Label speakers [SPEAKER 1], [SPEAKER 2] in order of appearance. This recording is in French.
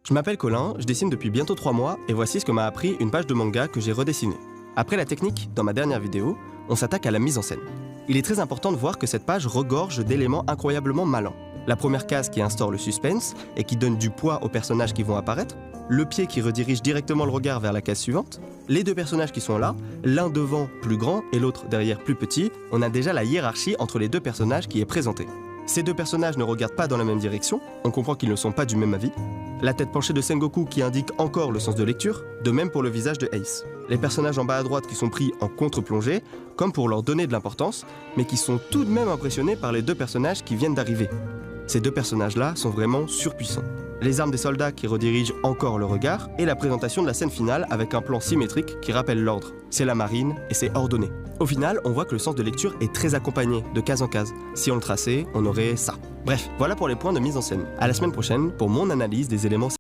[SPEAKER 1] Je m'appelle Colin, je dessine depuis bientôt 3 mois et voici ce que m'a appris une page de manga que j'ai redessinée. Après la technique, dans ma dernière vidéo, on s'attaque à la mise en scène. Il est très important de voir que cette page regorge d'éléments incroyablement malins. La première case qui instaure le suspense et qui donne du poids aux personnages qui vont apparaître, le pied qui redirige directement le regard vers la case suivante, les deux personnages qui sont là, l'un devant plus grand et l'autre derrière plus petit, on a déjà la hiérarchie entre les deux personnages qui est présentée. Ces deux personnages ne regardent pas dans la même direction, on comprend qu'ils ne sont pas du même avis. La tête penchée de Sengoku qui indique encore le sens de lecture, de même pour le visage de Ace. Les personnages en bas à droite qui sont pris en contre-plongée, comme pour leur donner de l'importance, mais qui sont tout de même impressionnés par les deux personnages qui viennent d'arriver. Ces deux personnages-là sont vraiment surpuissants. Les armes des soldats qui redirigent encore le regard, et la présentation de la scène finale avec un plan symétrique qui rappelle l'ordre. C'est la marine et c'est ordonné. Au final, on voit que le sens de lecture est très accompagné, de case en case. Si on le traçait, on aurait ça. Bref, voilà pour les points de mise en scène. À la semaine prochaine pour mon analyse des éléments